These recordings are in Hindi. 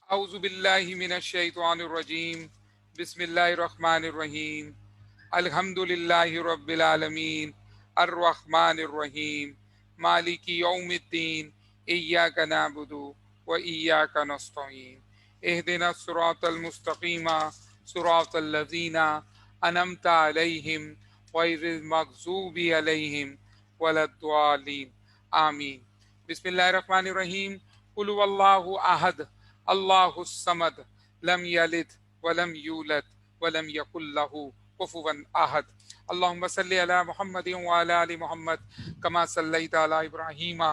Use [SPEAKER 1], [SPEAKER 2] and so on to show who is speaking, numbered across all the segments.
[SPEAKER 1] औज़ुबिल्लाहि मिनश्शैतानिर्रजीम बिस्मिल्लाहिर्रहमानिर्रहीम अल्हम्दुलिल्लाहि रब्बिल आलमीन अर्रहमानिर्रहीम मालिकी यौमिद्दीन इय्याका नअबुदु व इय्याका नस्तईन इहदिनस सिरातल मुस्तकीम सिरातल लज़ीना अनअमता अलैहिम गैरिल मग़ज़ूबि अलैहिम वलद्दालीन आमीन। बिस्मिल्लाहिर्रहमानिर्रहीम कुल हुवल्लाहु अहद अल्लाहुस समद लम यलिद वलम यूलद वलम यकुल लहू कुफुवन अहद। अल्लाहुम्मा सल्लि अला मुहम्मद व अला आलि मुहम्मद कमा सल्लैता अला इब्राहीम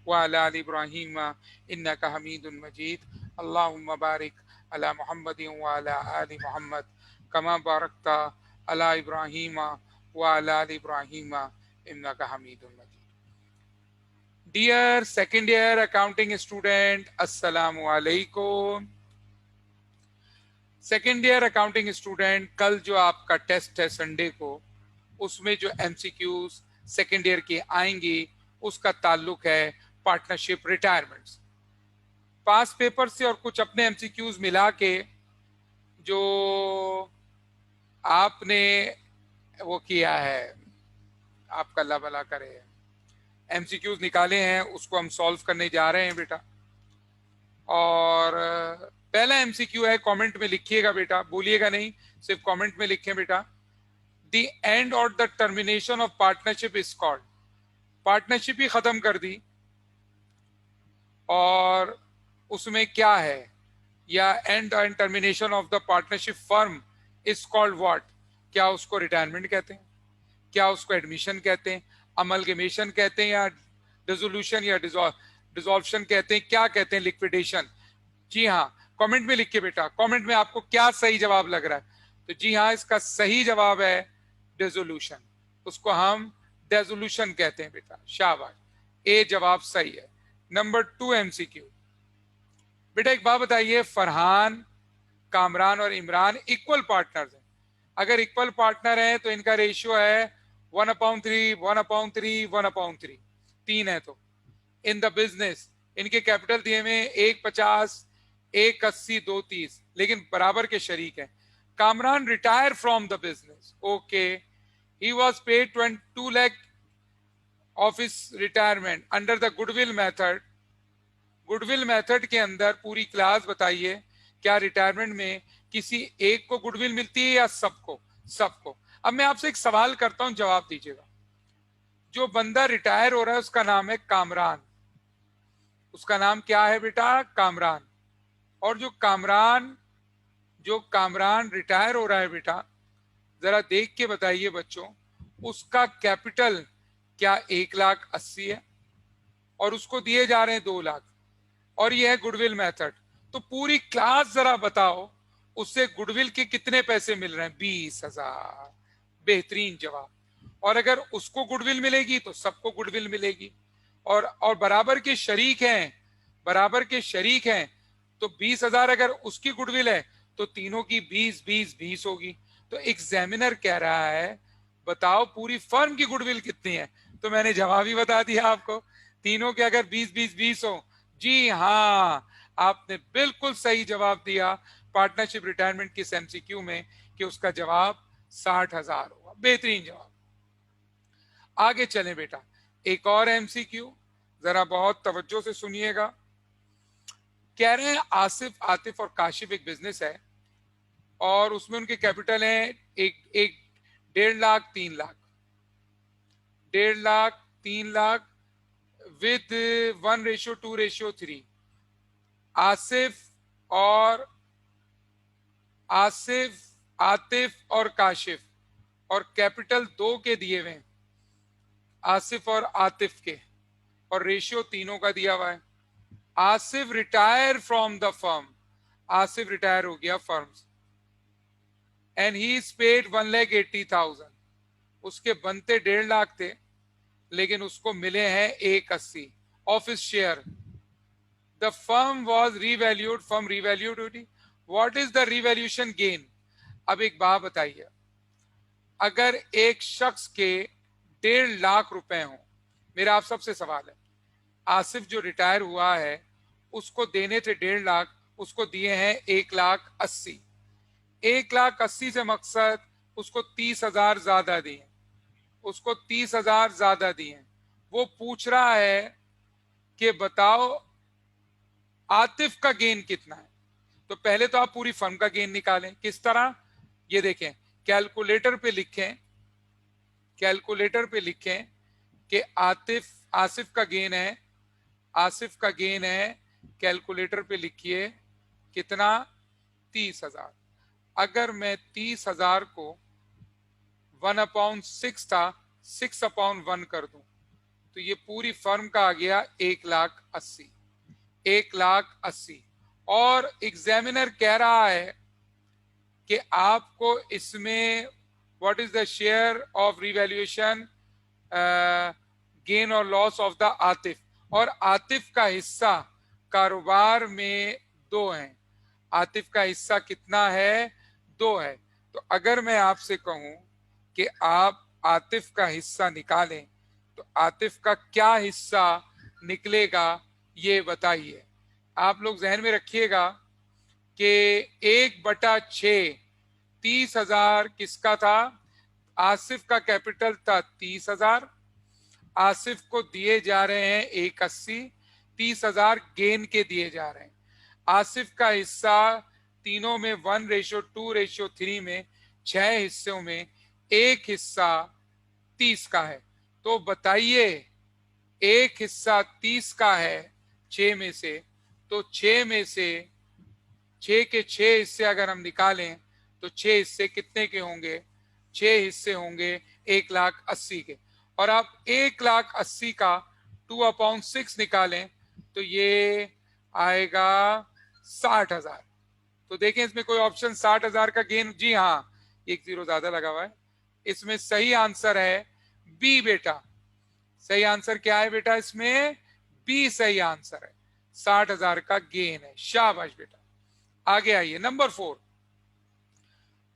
[SPEAKER 1] व अला आलि इब्राहीम इन्नका हमीदुन मजीद। अल्लाहुम्मा बारिक अला मुहम्मद व अला आलि मुहम्मद कमा बारकता अला इब्राहीम व अला आलि इब्राहीम इन्नका हमीदुन मजीद। Dear second year accounting student, अस्सलामु अलैकुम। सेकेंड ईयर अकाउंटिंग स्टूडेंट, कल जो आपका टेस्ट है संडे को, उसमें जो एमसीक्यूज सेकेंड ईयर के आएंगी उसका ताल्लुक है पार्टनरशिप रिटायरमेंट्स। पास पेपर से और कुछ अपने एमसीक्यूज मिला के जो आपने वो किया है, आपका अल्लाह भला करे, एमसीक्यूज निकाले हैं, उसको हम सॉल्व करने जा रहे हैं बेटा। और पहला एमसीक्यू है, कमेंट में लिखिएगा बेटा, भूलिएगा नहीं, सिर्फ कमेंट में लिखें बेटा। द एंड और the termination of partnership is called. Partnership ही खत्म कर दी और उसमें क्या है, या and and termination of the partnership firm is called what. क्या उसको रिटायरमेंट कहते हैं, क्या उसको एडमिशन कहते हैं, अमलगमेशन कहते हैं, या डिसोल्यूशन या डिसॉल्यूशन कहते हैं, क्या कहते हैं, लिक्विडेशन। जी हाँ, कमेंट में लिखिए बेटा, कमेंट में आपको क्या सही जवाब लग रहा है। तो जी हाँ, इसका सही जवाब है डिसोल्यूशन, उसको हम डिसोल्यूशन कहते हैं बेटा, शाबाश, ए जवाब सही है। नंबर 2 एमसीक्यू बेटा, एक बात बताइए, फरहान, कामरान और इमरान इक्वल पार्टनर्स हैं। अगर इक्वल पार्टनर हैं तो इनका रेशियो है 1/3, 1/3, 1/3, 3 है। तो इन द बिजनेस इनके कैपिटल दिए हुए 150, 180, 230, लेकिन बराबर के शरीक हैं। Kamran retire from the business, okay, he was paid 2 lakh of his retirement under the goodwill method. Goodwill method के अंदर पूरी क्लास बताइए, क्या रिटायरमेंट में किसी एक को गुडविल मिलती है या सबको? सबको। अब मैं आपसे एक सवाल करता हूं, जवाब दीजिएगा। जो बंदा रिटायर हो रहा है उसका नाम है कामरान, उसका नाम क्या है बेटा? कामरान। और जो कामरान रिटायर हो रहा है बेटा, जरा देख के बताइए बच्चों, उसका कैपिटल क्या 1,80,000 है और उसको दिए जा रहे हैं 2 लाख, और ये है गुडविल मेथड। तो पूरी क्लास जरा बताओ, उससे गुडविल के कितने पैसे मिल रहे हैं? 20,000। बेहतरीन जवाब। और अगर उसको गुडविल मिलेगी तो सबको गुडविल मिलेगी, और बराबर के शरीक हैं, बराबर के शरीक हैं, तो 20,000 अगर उसकी गुडविल है तो तीनों की 20, 20, 20 होगी। तो एग्जामिनर कह रहा है बताओ पूरी फर्म की गुडविल कितनी है? तो मैंने जवाब ही बता दिया आपको, तीनों के अगर 20, 20, 20 हो। जी हाँ, आपने बिल्कुल सही जवाब दिया पार्टनरशिप रिटायरमेंट की एमसीक्यू में, कि उसका जवाब 60,000 होगा। बेहतरीन जवाब। आगे चलें बेटा, एक और एमसीक्यू, जरा बहुत तवज्जो से सुनिएगा। कह रहे हैं आसिफ, आतिफ और काशिफ एक बिजनेस है और उसमें उनके कैपिटल है एक 1.5 लाख, 3 लाख, 1.5 लाख, 3 लाख विद 1:2:3। आसिफ और आसिफ, आतिफ और काशिफ, और कैपिटल 2 के दिए हुए हैं, आसिफ और आतिफ के, और रेशियो तीनों का दिया हुआ है। Asif retire from the firm, Asif retire हो गया फर्म से, एंड ही इज पेड 1,80,000। उसके बनते 1.5 लाख थे, लेकिन उसको मिले हैं 180 of his share. The firm was revalued, firm revalued, what is the revaluation gain? अब एक बात बताइए, अगर एक शख्स के 1.5 लाख रुपए हो, मेरा आप सबसे सवाल है, आसिफ जो रिटायर हुआ है उसको देने थे 1.5 लाख, उसको दिए हैं 1,80,000। 1,80,000 से मकसद उसको 30,000 ज्यादा दिए, उसको 30,000 ज्यादा दिए। वो पूछ रहा है कि बताओ आतिफ का गेन कितना है। तो पहले तो आप पूरी फर्म का गेन निकालें। किस तरह, ये देखें, कैलकुलेटर पे लिखें, कैलकुलेटर पे लिखें कि आसिफ का गेन है, आसिफ का गेन है, कैलकुलेटर पे लिखिए कितना, 30,000। अगर मैं 30,000 को 1/6 था, 6/1 कर दूं तो ये पूरी फर्म का आ गया 1,80,000। 1,80,000। और एग्जामिनर कह रहा है कि आपको इसमें what is the share of revaluation gain और लॉस ऑफ द आतिफ, और आतिफ का हिस्सा कारोबार में 2 है। आतिफ का हिस्सा कितना है, 2 है। तो अगर मैं आपसे कहूं कि आप आतिफ का हिस्सा निकालें तो आतिफ का क्या हिस्सा निकलेगा, ये बताइए। आप लोग जहन में रखिएगा कि 1/6, 30,000 किसका था, आसिफ का कैपिटल था 30,000, आसिफ को दिए जा रहे हैं 180, 30,000 गेन के दिए जा रहे हैं। आसिफ का हिस्सा तीनों में 1:2:3 में 6 हिस्सों में एक हिस्सा 30 का है। तो बताइए, एक हिस्सा 30 का है 6 में से, तो 6 में से 6 के 6 हिस्से अगर हम निकालें तो 6 हिस्से कितने के होंगे, 6 हिस्से होंगे 1,80,000 के। और आप 1,80,000 का 2/6 निकालें तो ये आएगा 60,000। तो देखें इसमें कोई ऑप्शन 60,000 का गेन, जी हाँ, एक जीरो ज्यादा लगा हुआ है। इसमें सही आंसर है बी बेटा। सही आंसर क्या है बेटा, इसमें बी सही आंसर है, 60,000 का गेन है। शाबाश बेटा। आगे आइए, number 4,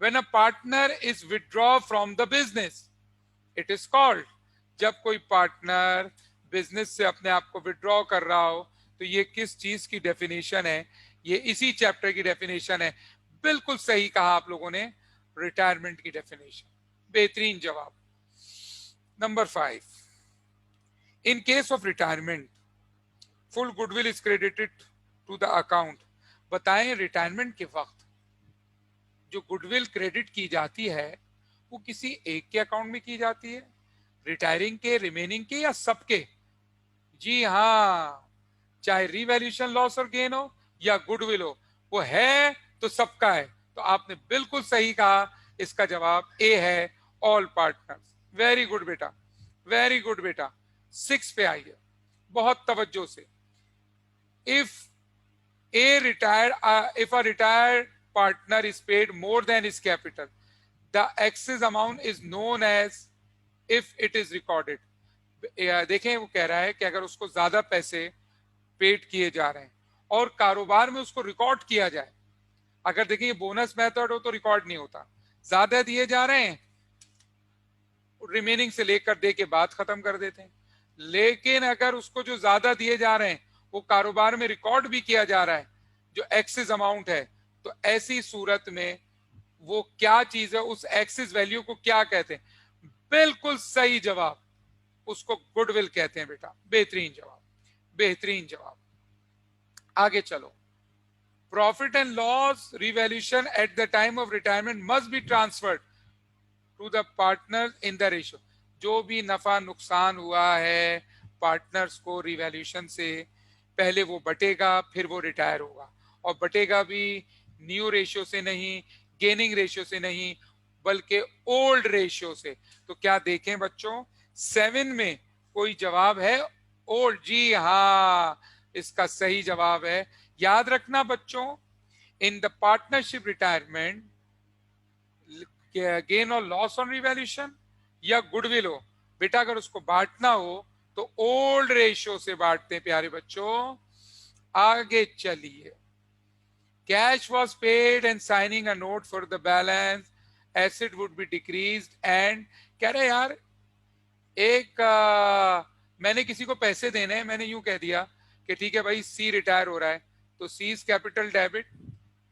[SPEAKER 1] when a partner is withdraw from the business it is called। जब कोई पार्टनर बिजनेस से अपने आप को विड्रॉ कर रहा हो तो ये किस चीज की डेफिनेशन है, ये इसी चैप्टर की डेफिनेशन है। बिल्कुल सही कहा आप लोगों ने, रिटायरमेंट की डेफिनेशन। बेहतरीन जवाब। Number 5, in case of retirement full goodwill is credited to the account. बताएं रिटायरमेंट के वक्त जो गुडविल क्रेडिट की जाती है वो किसी एक के अकाउंट में की जाती है, रिटायरिंग के, रिमेनिंग के, या सबके। जी हाँ, चाहे रिवैल्यूएशन लॉस और गेन हो या गुडविल हो, वो है तो सबका है। तो आपने बिल्कुल सही कहा, इसका जवाब ए है, ऑल पार्टनर्स। वेरी गुड बेटा, वेरी गुड बेटा। 6 पे आइए बहुत तवज्जो से। If if a retired partner is paid more than his capital, the excess amount is known as, if it is recorded। देखें वो कह रहा है कि अगर उसको ज्यादा पैसे पेड किए जा रहे हैं और कारोबार में उसको रिकॉर्ड किया जाए, अगर देखें ये बोनस मेथड हो तो रिकॉर्ड नहीं होता, ज्यादा दिए जा रहे हैं रिमेनिंग से लेकर दे के बाद खत्म कर देते हैं। लेकिन अगर उसको जो ज्यादा दिए जा रहे हैं वो कारोबार में रिकॉर्ड भी किया जा रहा है जो एक्सिस अमाउंट है, तो ऐसी सूरत में वो क्या चीज है, उस एक्सिस वैल्यू को क्या कहते हैं। बिल्कुल सही जवाब, उसको गुडविल कहते हैं बेटा। बेहतरीन जवाब, बेहतरीन जवाब। आगे चलो। Profit and loss revaluation at the time of retirement must be transferred to the partner in the ratio. जो भी नफा नुकसान हुआ है पार्टनर्स को रिवैल्यूएशन से पहले वो बटेगा, फिर वो रिटायर होगा, और बटेगा भी न्यू रेशियो से नहीं, गेनिंग रेशियो से नहीं, बल्कि ओल्ड रेशियो से। तो क्या देखें बच्चों, 7 में कोई जवाब है ओल्ड? जी हाँ, इसका सही जवाब है। याद रखना बच्चों, in the partnership retirement gain और लॉस ऑन रिवैल्यूएशन या गुडविल हो, बेटा अगर उसको बांटना हो तो ओल्ड रेशियो से बांटते हैं प्यारे बच्चों। आगे चलिए। Cash was paid and signing a note for the balance asset would be decreased and, कह रहे यार एक मैंने किसी को पैसे देने हैं, मैंने यूं कह दिया कि ठीक है भाई सी रिटायर हो रहा है, तो seize capital debit,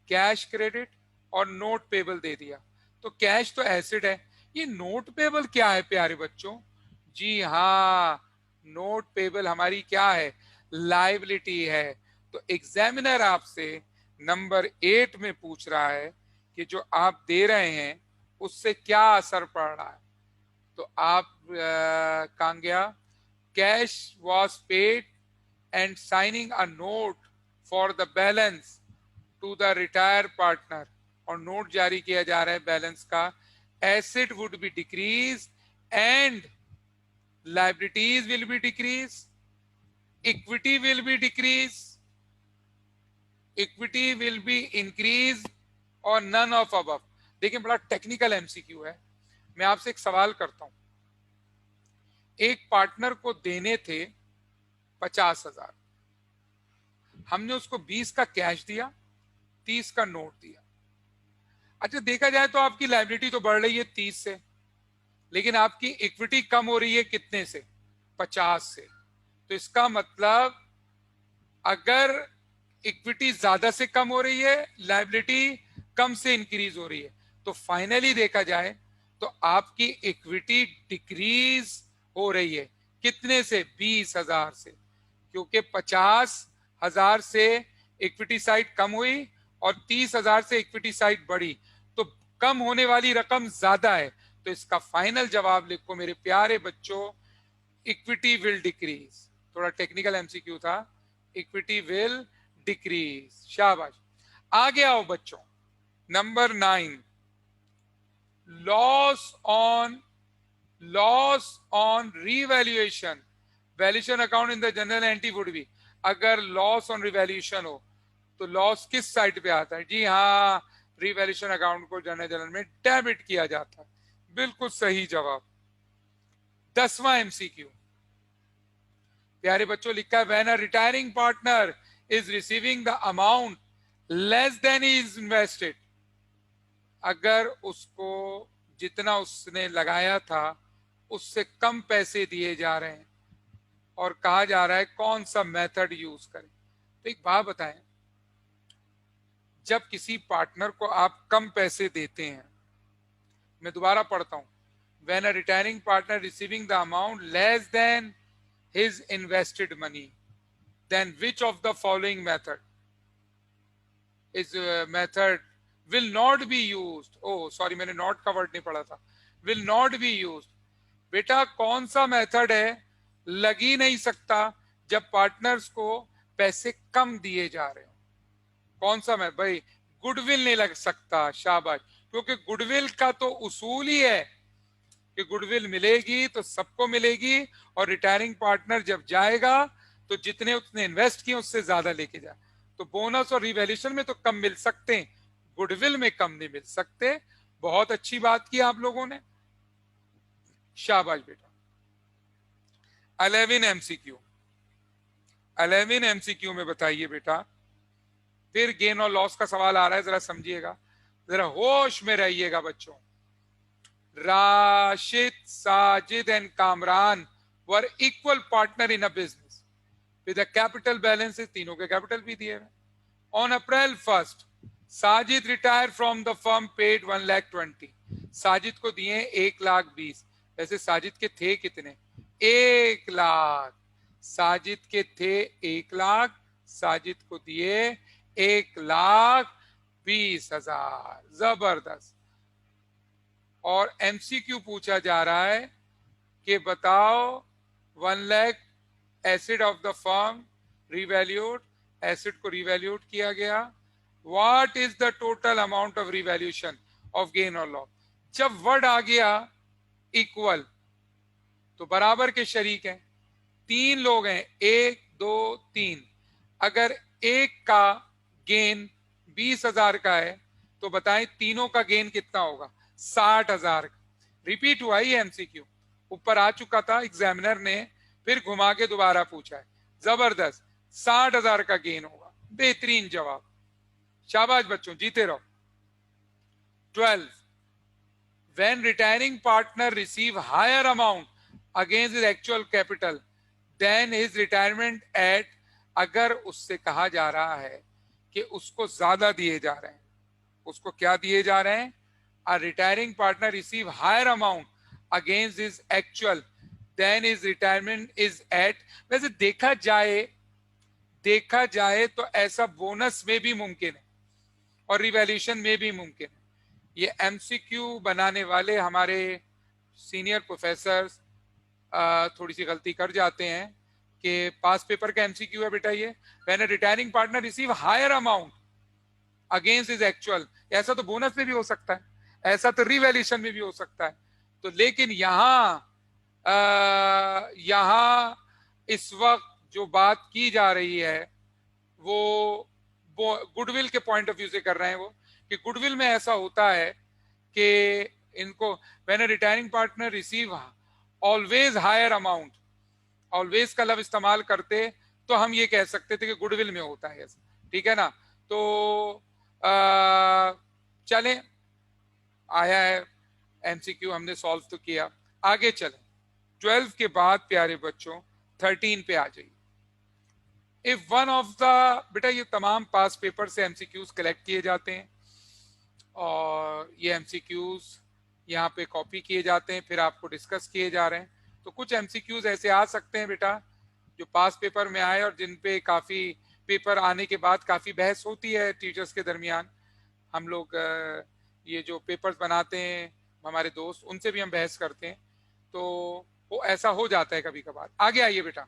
[SPEAKER 1] cash credit और नोट पेबल दे दिया। तो कैश तो एसिड है, ये नोट पेबल क्या है प्यारे बच्चों? जी हाँ, नोट पेबल हमारी क्या है? लायबिलिटी है। तो एग्जामिनर आपसे नंबर 8 में पूछ रहा है कि जो आप दे रहे हैं उससे क्या असर पड़ रहा है। तो आप कांग्या, cash was paid and signing a note for the balance to the retire partner, और नोट जारी किया जा रहा है बैलेंस का, assets would be decrease and liabilities will be decrease, equity will be decrease, equity will be increase और none of above। देखिए बड़ा टेक्निकल एमसीक्यू है। मैं आपसे एक सवाल करता हूं, एक पार्टनर को देने थे 50,000, हमने उसको 20 का कैश दिया, 30 का नोट दिया। अच्छा देखा जाए तो आपकी लायबिलिटी तो बढ़ रही है 30 से, लेकिन आपकी इक्विटी कम हो रही है कितने से? 50 से। तो इसका मतलब अगर इक्विटी ज्यादा से कम हो रही है, लायबिलिटी कम से इंक्रीज हो रही है, तो फाइनली देखा जाए तो आपकी इक्विटी डिक्रीज हो रही है। कितने से? 20,000 से, क्योंकि 50,000 से इक्विटी साइड कम हुई और 30,000 से इक्विटी साइड बढ़ी, तो कम होने वाली रकम ज्यादा है। तो इसका फाइनल जवाब लिखो मेरे प्यारे बच्चों, इक्विटी विल डिक्रीज। थोड़ा टेक्निकल एमसीक्यू था, इक्विटी विल डिक्रीज। शाबाश। आगे आओ बच्चों, number 9, loss on revaluation, valuation account in the general entry would be. अगर लॉस ऑन रिवैल्यूएशन हो तो लॉस किस साइड पे आता है? जी हाँ, रिवैल्यूएशन अकाउंट को जनरल में डेबिट किया जाता है। बिल्कुल सही जवाब। 10वां एमसीक्यू प्यारे बच्चों लिखा है, when a retiring partner is receiving the amount less than is invested, अगर उसको जितना उसने लगाया था उससे कम पैसे दिए जा रहे हैं और कहा जा रहा है कौन सा मेथड यूज करें। तो एक बात बताएं, जब किसी पार्टनर को आप कम पैसे देते हैं, मैं दोबारा पढ़ता हूं, when a retiring partner receiving the amount less than his invested money, then which of the following method will not be used? Oh sorry, मैंने not का वर्ड नहीं पढ़ा था, will not be used। बेटा कौन सा मेथड है लग ही नहीं सकता जब पार्टनर्स को पैसे कम दिए जा रहे हो? कौन सा मैं भाई? गुडविल नहीं लग सकता। शाबाश, क्योंकि गुडविल का तो उसूल ही है कि गुडविल मिलेगी तो सबको मिलेगी, और रिटायरिंग पार्टनर जब जाएगा तो जितने उसने इन्वेस्ट किए उससे ज्यादा लेके जाए। तो बोनस और रिवैल्यूएशन में तो कम मिल सकते हैं, गुडविल में कम नहीं मिल सकते। बहुत अच्छी बात की आप लोगों ने, शाबाश बेटा। 11 एमसीक्यू, 11 एमसीक्यू में बताइए बेटा, फिर गेन और लॉस का सवाल आ रहा है, जरा समझिएगा, जरा होश में रहिएगा बच्चों। Rashid, Sajid and Kamran were equal partner in a business with a capital balance, तीनों के कैपिटल भी दिए हैं। On April 1st, Sajid retired from the firm, paid 1,20,000। Sajid को दिए 1,20,000। वैसे साजिद के थे कितने? 1,00,000। साजिद के थे 1,00,000, साजिद को दिए 1,20,000। जबरदस्त। और एमसीक्यू पूछा जा रहा है कि बताओ 1,00,000 acid of the firm revalued, acid को रिवैल्यूड किया गया, what is the total amount of revaluation of gain और लॉस। जब वर्ड आ गया इक्वल तो बराबर के शरीक हैं, 3 लोग हैं, 1 2 3। अगर एक का गेन 20,000 का है तो बताएं तीनों का गेन कितना होगा? 60,000। रिपीट हुआ ही एमसीक्यू, ऊपर आ चुका था, एग्जामिनर ने फिर घुमा के दोबारा पूछा है। जबरदस्त, 60,000 का गेन होगा। बेहतरीन जवाब, शाबाश बच्चों, जीते रहो। 12, when retiring partner receive higher amount against his actual capital than his retirement at, अगर उससे कहा जा रहा है कि उसको ज्यादा दिए जा रहे हैं। उसको क्या दिए जा रहे हैं? A retiring partner receive higher amount against his actual then his retirement is at। वैसे देखा जाए तो ऐसा बोनस में भी मुमकिन है और रिवैल्यूएशन में भी मुमकिन है। ये एमसीक्यू बनाने वाले हमारे सीनियर प्रोफेसर थोड़ी सी गलती कर जाते हैं कि पास पेपर का एमसीक्यू है बेटा ये, when a retiring partner receive higher amount against is actual. ऐसा तो बोनस में भी हो सकता है, ऐसा तो रिवैल्यूएशन में भी हो सकता है। तो लेकिन यहाँ इस वक्त जो बात की जा रही है वो गुडविल के पॉइंट ऑफ व्यू से कर रहे हैं। वो कि गुडविल में ऐसा होता है कि इनको when a retiring partner receive always higher amount, always का लफ्ज इस्तेमाल करते तो हम ये कह सकते थे कि गुडविल में होता है ऐसा, ठीक है ना। तो चलें, आया है एमसीक्यू, हमने सॉल्व तो किया, आगे चलें। 12 के बाद प्यारे बच्चों 13 पे आ जाइए। इफ वन ऑफ द, बेटा ये तमाम पास पेपर से एमसीक्यूज कलेक्ट किए जाते हैं और ये एमसीक्यूज यहाँ पे कॉपी किए जाते हैं, फिर आपको डिस्कस किए जा रहे हैं। तो कुछ एमसीक्यूज ऐसे आ सकते हैं बेटा जो पास पेपर में आए और जिन पे काफी पेपर आने के बाद काफी बहस होती है टीचर्स के दरमियान। हम लोग ये जो पेपर्स बनाते हैं हमारे दोस्त, उनसे भी हम बहस करते हैं, तो वो ऐसा हो जाता है कभी कभार। आगे आइए बेटा।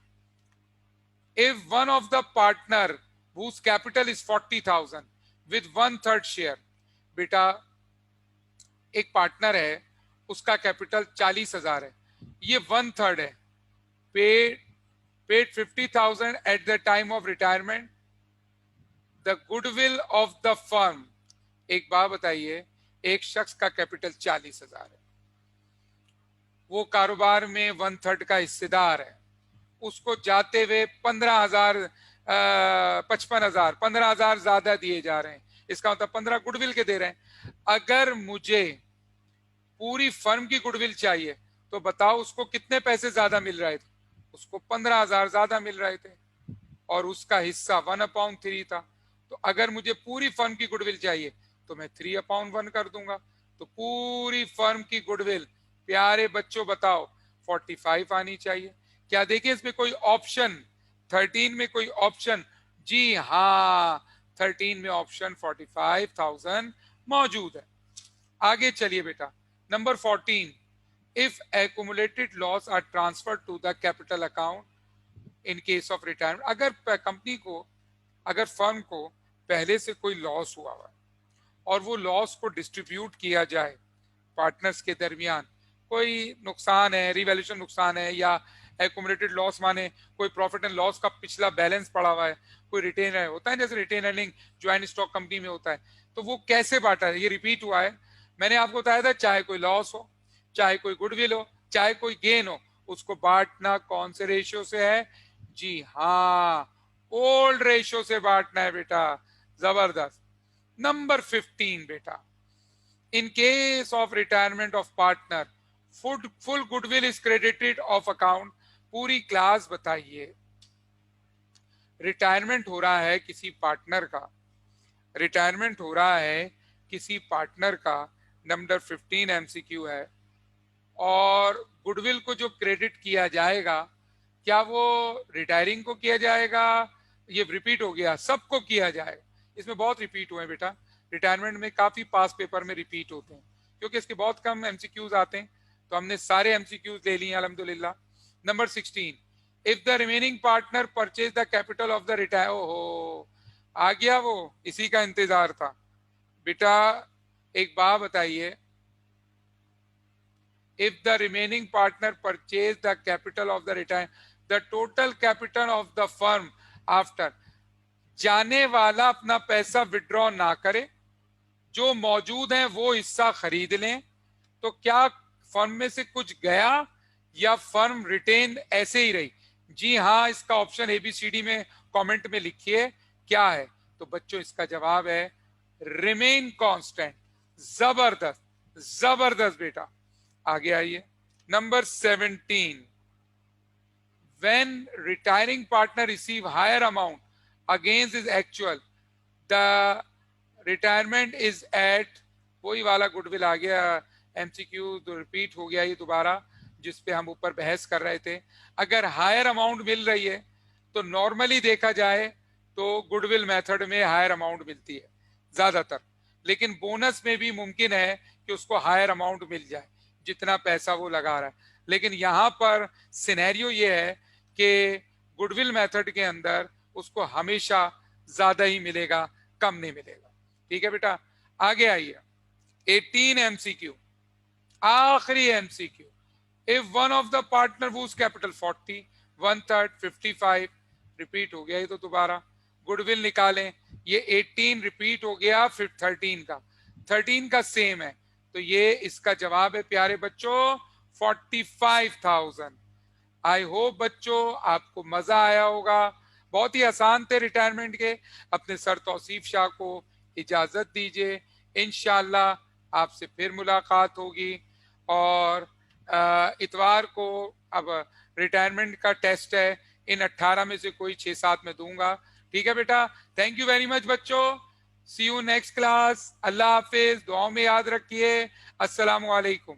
[SPEAKER 1] If one of the partner whose capital is 40,000 with 1/3 share, बेटा एक पार्टनर है उसका कैपिटल 40,000 है, ये 1/3 है, paid 50,000 at the time of retirement, the goodwill of the firm। एक बात बताइए, एक शख्स का कैपिटल 40,000 है, वो कारोबार में 1/3 का हिस्सेदार है, उसको जाते हुए 15,000 55,000 15,000 ज्यादा दिए जा रहे हैं, इसका मतलब 15 गुडविल के दे रहे हैं। अगर मुझे पूरी फर्म की गुडविल चाहिए तो बताओ उसको कितने पैसे ज्यादा मिल रहे थे? उसको 15,000 ज्यादा मिल रहे थे और उसका हिस्सा 1/3 था। तो अगर मुझे पूरी फर्म की गुडविल चाहिए तो मैं 3/1 कर दूंगा। तो पूरी फर्म की गुडविल प्यारे बच्चों बताओ 45 आनी चाहिए। क्या देखिए इसमें कोई ऑप्शन 13 में कोई ऑप्शन? जी हाँ, 13 में ऑप्शन 45,000 मौजूद है। आगे चलिए बेटा, number 14, if accumulated loss are transfer to the capital account in case of retirement. अगर कंपनी को, अगर फर्म को पहले से कोई लॉस हुआ हुआ और वो लॉस को डिस्ट्रीब्यूट किया जाए पार्टनर्स के दरमियान, कोई नुकसान है, रिवैल्यूएशन नुकसान है, या एक्यूमुलेटेड लॉस माने कोई प्रॉफिट एंड लॉस का पिछला बैलेंस पड़ा हुआ है, कोई रिटेन होता है जैसे retain earning joint stock company में होता है, तो वो कैसे बांटा है? ये रिपीट हुआ है, मैंने आपको बताया था, चाहे कोई लॉस हो, चाहे कोई गुडविल हो, चाहे कोई गेन हो, उसको बांटना कौन से रेशियो से है? जी हाँ, ओल्ड रेशियो से बांटना है बेटा। जबरदस्त। नंबर 15 बेटा, in case of retirement of partner full goodwill is credited off account। पूरी क्लास बताइए, रिटायरमेंट हो रहा है किसी पार्टनर का, रिटायरमेंट हो रहा है किसी पार्टनर का, नंबर 15 एमसीक्यू है, और गुडविल को जो क्रेडिट किया जाएगा, क्या वो रिटायरिंग को किया जाएगा? ये रिपीट हो गया, सबको किया जाएगा। इसमें बहुत रिपीट हुए बेटा, रिटायरमेंट में काफी पास पेपर में रिपीट होते हैं क्योंकि इसके बहुत कम एमसीक्यूज आते हैं, तो हमने सारे एमसीक्यूज ले लिए अल्हम्दुलिल्लाह। Number 16, if the remaining partner purchase the capital of the retire. ओहो, आ गया वो, इसी का इंतजार था बेटा। एक बात बताइए, if the remaining partner purchase the capital of the retire, the total capital of the firm after, जाने वाला अपना पैसा विड्रॉ ना करे, जो मौजूद है वो हिस्सा खरीद लें, तो क्या फर्म में से कुछ गया या फर्म रिटेन ऐसे ही रही? जी हाँ, इसका ऑप्शन एबीसीडी में कमेंट में लिखिए क्या है। तो बच्चों इसका जवाब है रिमेन कांस्टेंट। जबरदस्त, जबरदस्त बेटा। आगे आइए, number 17, when retiring partner receive higher amount against his actual, the retirement is at, वही वाला गुडविल आ गया, एमसीक्यू तो रिपीट हो गया ये दोबारा, जिस पे हम ऊपर बहस कर रहे थे। अगर हायर अमाउंट मिल रही है तो नॉर्मली देखा जाए तो गुडविल मेथड में हायर अमाउंट मिलती है ज्यादातर, लेकिन बोनस में भी मुमकिन है कि उसको हायर अमाउंट मिल जाए जितना पैसा वो लगा रहा है। लेकिन यहाँ पर सिनेरियो ये है कि गुडविल मेथड के अंदर उसको हमेशा ज्यादा ही मिलेगा, कम नहीं मिलेगा। ठीक है बेटा, आगे आइए। 18 एमसीक्यू, आखिरी MCQ. If one of the partner whose capital 40, one third 55, repeat हो गया ये तो दोबारा, गुडविल निकालें। ये 18 रिपीट हो गया, फिर 13 का, 13 का सेम है, तो ये इसका जवाब है प्यारे बच्चों 45,000। आई होप बच्चों आपको मजा आया होगा, बहुत ही आसान थे रिटायरमेंट के। अपने सर तौसीफ शाह को इजाजत दीजिए, इंशाल्लाह आपसे फिर मुलाकात होगी। और इतवार को अब रिटायरमेंट का टेस्ट है, इन 18 में से कोई 6-7 में दूंगा। ठीक है बेटा, थैंक यू वेरी मच बच्चों, सी यू नेक्स्ट क्लास, अल्लाह हाफिज, दुआओं में याद रखिए, अस्सलाम वालेकुम।